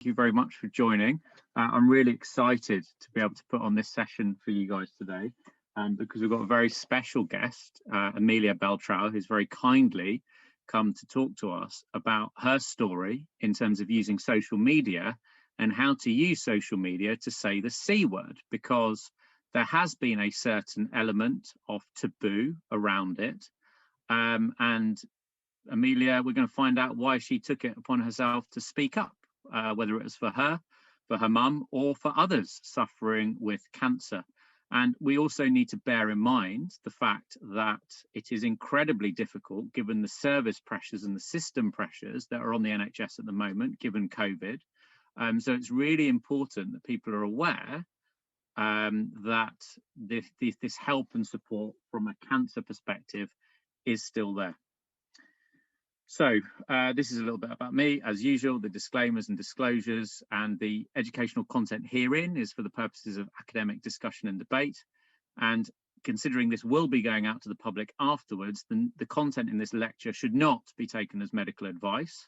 you very much for joining. I'm really excited to be able to put on this session for you guys today, because we've got a very special guest, Amelia Beltrao, who's very kindly come to talk to us about her story in terms of using social media and how to use social media to say the C word, because there has been a certain element of taboo around it. And Amelia, we're going to find out why she took it upon herself to speak up, whether it was for her mum, or for others suffering with cancer. And we also need to bear in mind the fact that it is incredibly difficult, given the service pressures and the system pressures that are on the NHS at the moment, given COVID. So it's really important that people are aware that this help and support from a cancer perspective is still there. So this is a little bit about me, as usual, the disclaimers and disclosures, and the educational content herein is for the purposes of academic discussion and debate. And considering this will be going out to the public afterwards, then the content in this lecture should not be taken as medical advice.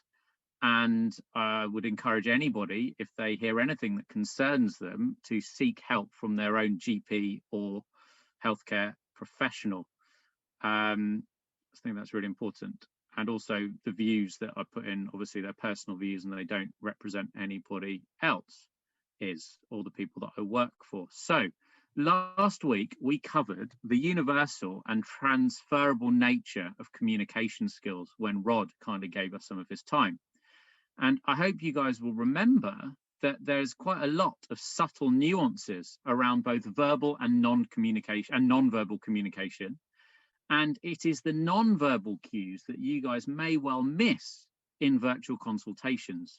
And I would encourage anybody, if they hear anything that concerns them, to seek help from their own GP or healthcare professional. I think that's really important. And also the views that I put in, obviously they're personal views and they don't represent anybody else, or the people that I work for. So last week we covered the universal and transferable nature of communication skills when Rod kind of gave us some of his time. And I hope you guys will remember that there's quite a lot of subtle nuances around both verbal and non-verbal communication. And it is the non-verbal cues that you guys may well miss in virtual consultations,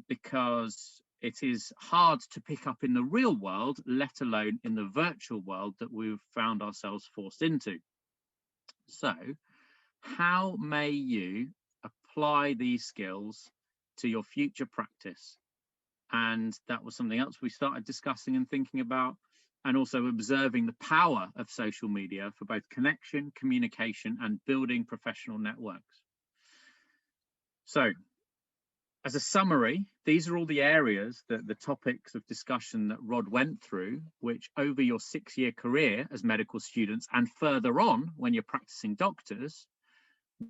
because it is hard to pick up in the real world, let alone in the virtual world that we've found ourselves forced into. So how may you apply these skills to your future practice? And that was something else we started discussing and thinking about, and also observing the power of social media for both connection, communication, and building professional networks. So, as a summary, these are all the areas, the topics of discussion that Rod went through, which over your 6-year career as medical students and further on when you're practicing doctors,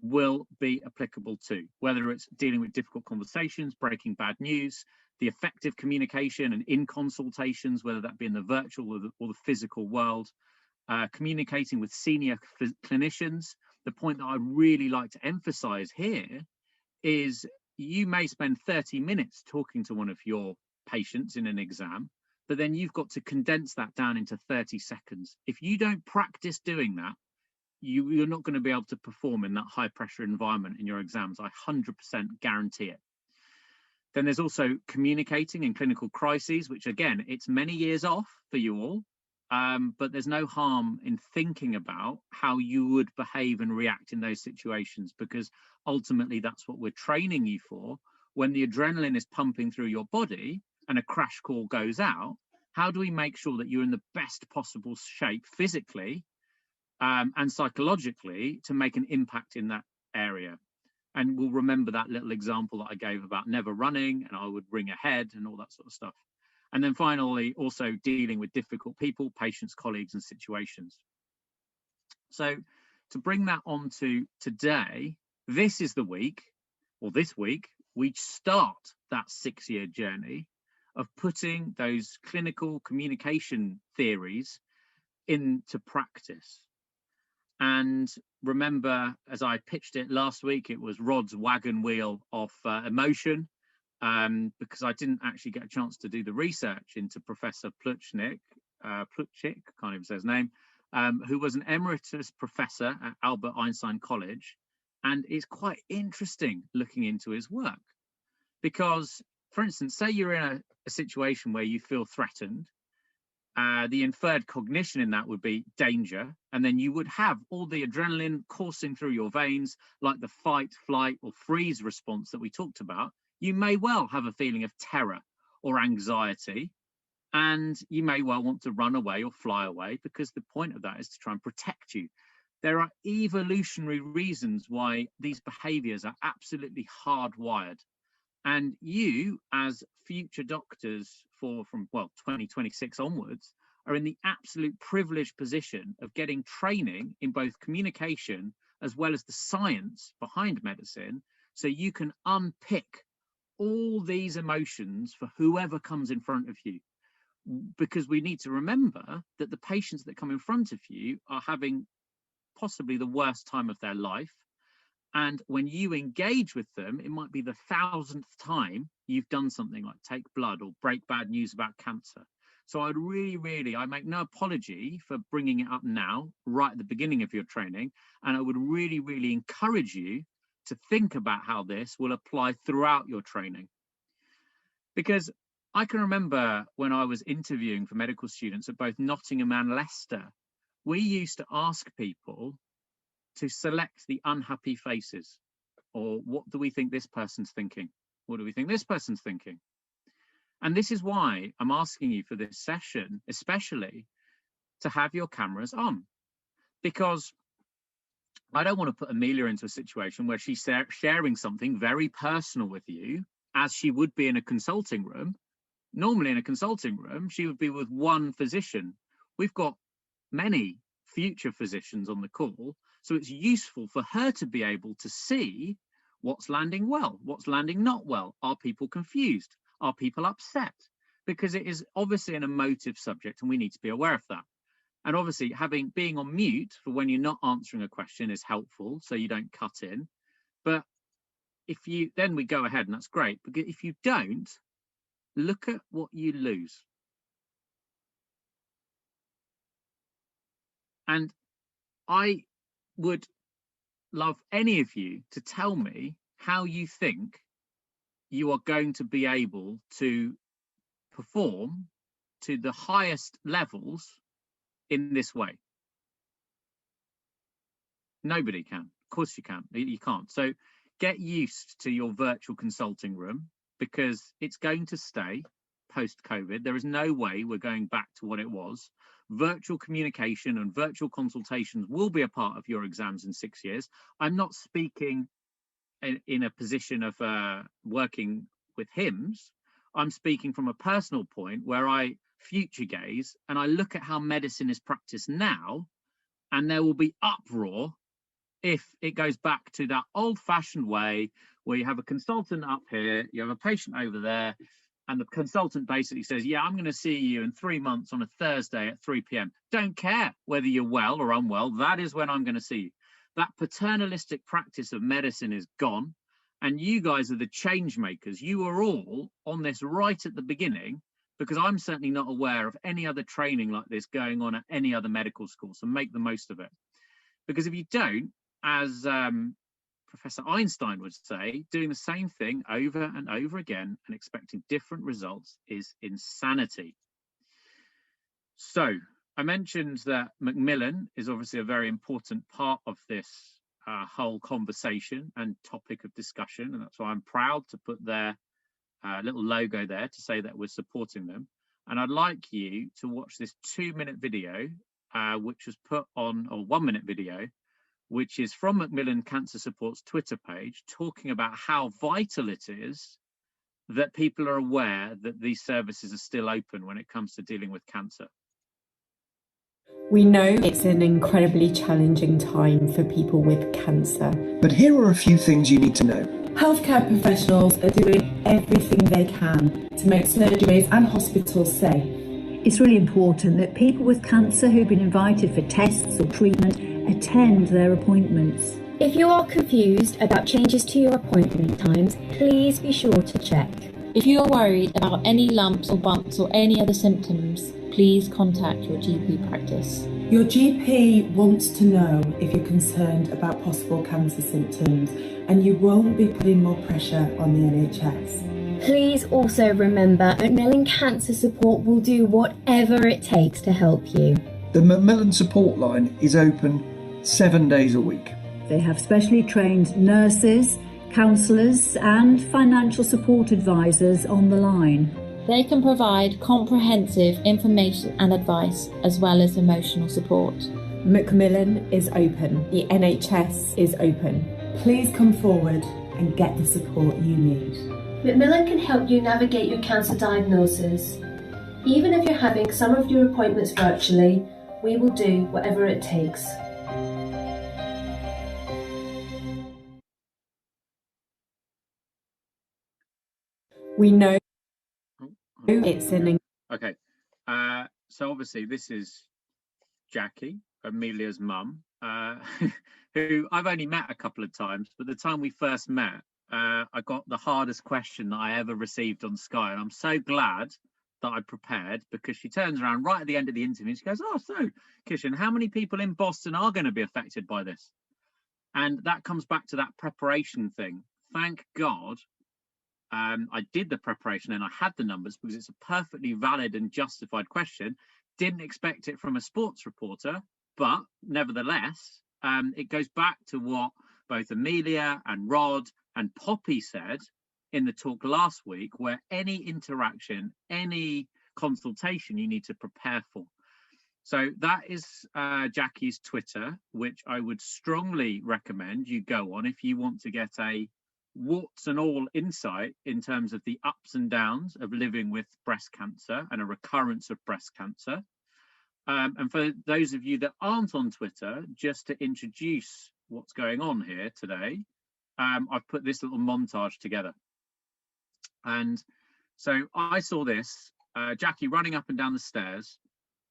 will be applicable to, whether it's dealing with difficult conversations, breaking bad news, the effective communication and in consultations, whether that be in the virtual or the physical world, communicating with senior clinicians. The point that I really like to emphasize here is you may spend 30 minutes talking to one of your patients in an exam, but then you've got to condense that down into 30 seconds. If you don't practice doing that, you're not going to be able to perform in that high pressure environment in your exams. I 100% guarantee it. Then there's also communicating in clinical crises, which again, it's many years off for you all, but there's no harm in thinking about how you would behave and react in those situations, because ultimately that's what we're training you for. When the adrenaline is pumping through your body and a crash call goes out, how do we make sure that you're in the best possible shape physically and psychologically to make an impact in that area? And we'll remember that little example that I gave about never running, and I would ring ahead and all that sort of stuff. And then finally, also dealing with difficult people, patients, colleagues, and situations. So to bring that on to today, this week, we start that 6-year journey of putting those clinical communication theories into practice. And remember, as I pitched it last week, it was Rod's wagon wheel of emotion, because I didn't actually get a chance to do the research into Professor Plutchik, can't even say his name, who was an emeritus professor at Albert Einstein College. And it's quite interesting looking into his work, because, for instance, say you're in a situation where you feel threatened. The inferred cognition in that would be danger, and then you would have all the adrenaline coursing through your veins, like the fight, flight, or freeze response that we talked about. You may well have a feeling of terror or anxiety, and you may well want to run away or fly away, because the point of that is to try and protect you. There are evolutionary reasons why these behaviors are absolutely hardwired. And you, as future doctors from 2026 onwards, are in the absolute privileged position of getting training in both communication as well as the science behind medicine, so you can unpick all these emotions for whoever comes in front of you. Because we need to remember that the patients that come in front of you are having possibly the worst time of their life. And when you engage with them, it might be the 1000th time you've done something like take blood or break bad news about cancer. So I'd I make no apology for bringing it up now, right at the beginning of your training. And I would really encourage you to think about how this will apply throughout your training. Because I can remember when I was interviewing for medical students at both Nottingham and Leicester, we used to ask people to select the unhappy faces, or what do we think this person's thinking? What do we think this person's thinking? And this is why I'm asking you for this session, especially, to have your cameras on, because I don't want to put Amelia into a situation where she's sharing something very personal with you, as she would be in a consulting room. Normally in a consulting room, she would be with one physician. We've got many future physicians on the call, so it's useful for her to be able to see what's landing well, what's landing not well. Are people confused? Are people upset? Because it is obviously an emotive subject and we need to be aware of that. And obviously being on mute for when you're not answering a question is helpful, so you don't cut in. But if you, then we go ahead and that's great. But if you don't, look at what you lose. And I would love any of you to tell me how you think you are going to be able to perform to the highest levels in this way. Nobody can. Of course you can. You can't. So get used to your virtual consulting room, because it's going to stay post-COVID. There is no way we're going back to what it was. Virtual communication and virtual consultations will be a part of your exams in 6 years. I'm not speaking in a position of working with HIMSS. I'm speaking from a personal point where I future gaze and I look at how medicine is practiced now, and there will be uproar if it goes back to that old-fashioned way where you have a consultant up here, you have a patient over there, and the consultant basically says, yeah, I'm going to see you in 3 months on a Thursday at 3 p.m. Don't care whether you're well or unwell, that is when I'm going to see you. That paternalistic practice of medicine is gone, and you guys are the change makers. You are all on this right at the beginning, because I'm certainly not aware of any other training like this going on at any other medical school, so make the most of it. Because if you don't, as Professor Einstein would say, doing the same thing over and over again and expecting different results is insanity. So I mentioned that Macmillan is obviously a very important part of this whole conversation and topic of discussion, and that's why I'm proud to put their little logo there to say that we're supporting them. And I'd like you to watch this 2-minute video, which was put on, or 1-minute video, which is from Macmillan Cancer Support's Twitter page, talking about how vital it is that people are aware that these services are still open when it comes to dealing with cancer. We know it's an incredibly challenging time for people with cancer. But here are a few things you need to know. Healthcare professionals are doing everything they can to make surgeries and hospitals safe. It's really important that people with cancer who've been invited for tests or treatment attend their appointments. If you are confused about changes to your appointment times, please be sure to check. If you are worried about any lumps or bumps or any other symptoms, please contact your GP practice. Your GP wants to know if you're concerned about possible cancer symptoms, and you won't be putting more pressure on the NHS. Please also remember Macmillan Cancer Support will do whatever it takes to help you. The Macmillan support line is open 7 days a week. They have specially trained nurses, counsellors and financial support advisors on the line. They can provide comprehensive information and advice, as well as emotional support. Macmillan is open. The NHS is open. Please come forward and get the support you need. Macmillan can help you navigate your cancer diagnosis. Even if you're having some of your appointments virtually, we will do whatever it takes. We know it's an... Okay, so obviously this is Jackie, Amelia's mum, who I've only met a couple of times, but the time we first met, I got the hardest question that I ever received on Sky, and I'm so glad that I prepared, because she turns around right at the end of the interview and she goes, "Oh, so Kish, how many people in Boston are going to be affected by this?" And that comes back to that preparation thing. Thank God I did the preparation and I had the numbers, because it's a perfectly valid and justified question. Didn't expect it from a sports reporter, but nevertheless, it goes back to what both Amelia and Rod and Poppy said in the talk last week, where any interaction, any consultation you need to prepare for. So that is Jackie's Twitter, which I would strongly recommend you go on if you want to get a warts and all insight in terms of the ups and downs of living with breast cancer and a recurrence of breast cancer. And for those of you that aren't on Twitter, just to introduce what's going on here today, I've put this little montage together. And so I saw this, Jackie running up and down the stairs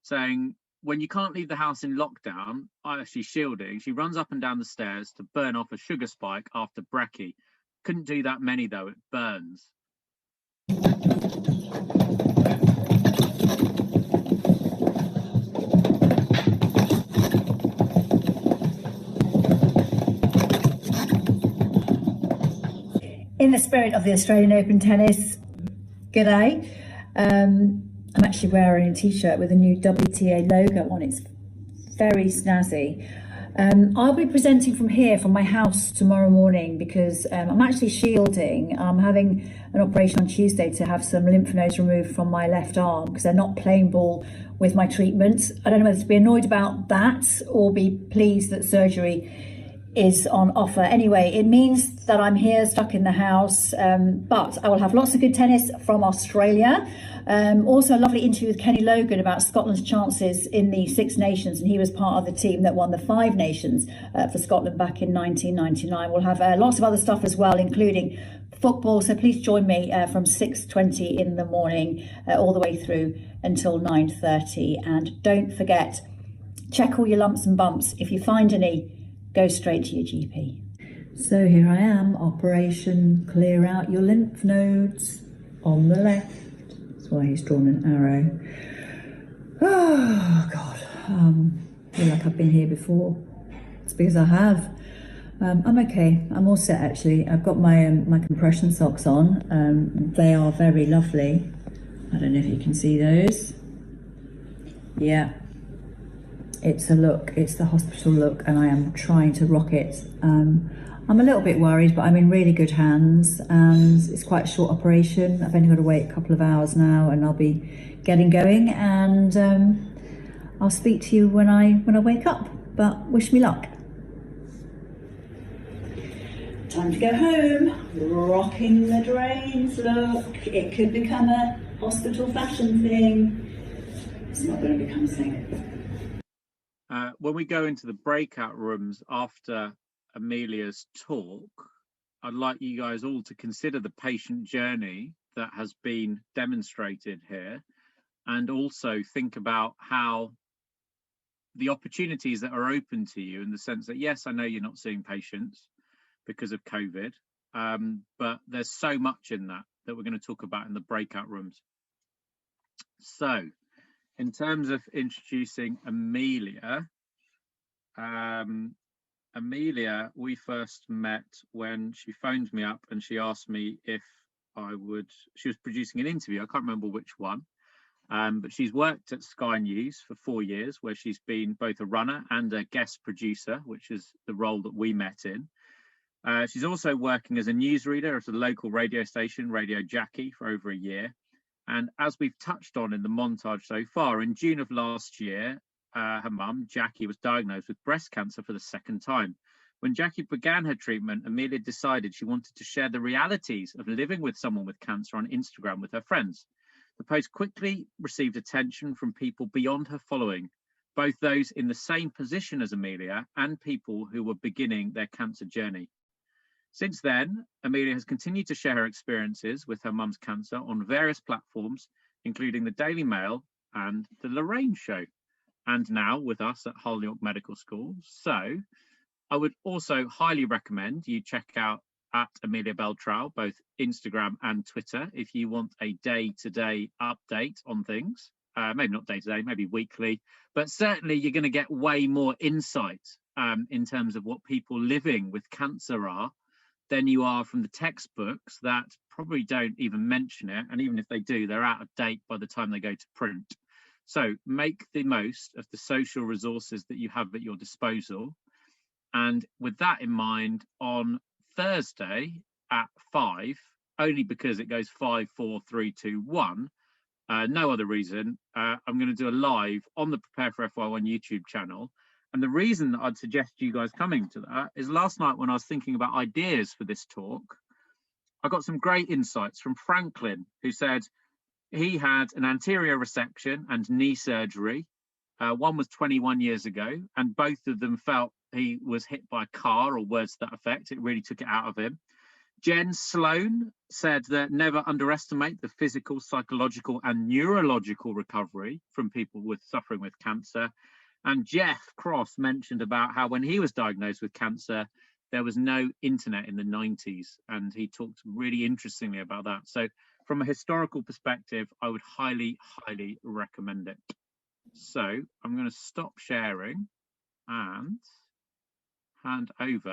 saying, when you can't leave the house in lockdown, she's shielding, she runs up and down the stairs to burn off a sugar spike after brekkie. Couldn't do that many though, it burns. In the spirit of the Australian Open tennis, g'day. I'm actually wearing a t-shirt with a new WTA logo on. It's very snazzy. I'll be presenting from here, from my house tomorrow morning, because I'm actually shielding. I'm having an operation on Tuesday to have some lymph nodes removed from my left arm, because they're not playing ball with my treatment. I don't know whether to be annoyed about that or be pleased that surgery is on offer. Anyway, it means that I'm here stuck in the house, but I will have lots of good tennis from Australia. Also a lovely interview with Kenny Logan about Scotland's chances in the Six Nations, and he was part of the team that won the Five Nations for Scotland back in 1999. We'll have lots of other stuff as well, including football, so please join me from 6:20 in the morning all the way through until 9:30. And don't forget, check all your lumps and bumps. If you find any, go straight to your GP. So here I am, operation clear out your lymph nodes on the left. That's why he's drawn an arrow. Oh God, I feel like I've been here before. It's because I have. I'm okay, I'm all set actually. I've got my my compression socks on. They are very lovely. I don't know if you can see those. Yeah. It's a look, it's the hospital look, and I am trying to rock it. I'm a little bit worried, but I'm in really good hands, and it's quite a short operation. I've only got to wait a couple of hours now, and I'll be getting going, and I'll speak to you when I wake up, but wish me luck. Time to go home. Rocking the drains, look. It could become a hospital fashion thing. It's not going to become a thing. When we go into the breakout rooms after Amelia's talk, I'd like you guys all to consider the patient journey that has been demonstrated here, and also think about how the opportunities that are open to you, in the sense that, yes, I know you're not seeing patients because of COVID, but there's so much in that we're going to talk about in the breakout rooms. So, in terms of introducing Amelia, Amelia, we first met when she phoned me up and she asked me if I would, she was producing an interview, I can't remember which one, but she's worked at Sky News for 4 years, where she's been both a runner and a guest producer, which is the role that we met in. She's also working as a newsreader at a local radio station, Radio Jackie, for over a year. And as we've touched on in the montage so far, in June of last year, her mum, Jackie, was diagnosed with breast cancer for the second time. When Jackie began her treatment, Amelia decided she wanted to share the realities of living with someone with cancer on Instagram with her friends. The post quickly received attention from people beyond her following, both those in the same position as Amelia and people who were beginning their cancer journey. Since then, Amelia has continued to share her experiences with her mum's cancer on various platforms, including the Daily Mail and the Lorraine Show, and now with us at Hull York Medical School. So I would also highly recommend you check out at Amelia Beltrao, both Instagram and Twitter, if you want a day-to-day update on things. Maybe not day-to-day, maybe weekly, but certainly you're going to get way more insight in terms of what people living with cancer are than you are from the textbooks that probably don't even mention it. And even if they do, they're out of date by the time they go to print. So make the most of the social resources that you have at your disposal. And with that in mind, on Thursday at 5, only because it goes 5, 4, 3, 2, 1, no other reason, I'm going to do a live on the Prepare for FY1 YouTube channel. And the reason that I'd suggest you guys coming to that is last night when I was thinking about ideas for this talk, I got some great insights from Franklin, who said he had an anterior resection and knee surgery. One was 21 years ago, and both of them felt he was hit by a car or words to that effect. It really took it out of him. Jen Sloan said that never underestimate the physical, psychological, and neurological recovery from people suffering with cancer. And Jeff Cross mentioned about how when he was diagnosed with cancer, there was no internet in the 90s, and he talked really interestingly about that. So from a historical perspective, I would highly, highly recommend it. So I'm going to stop sharing and hand over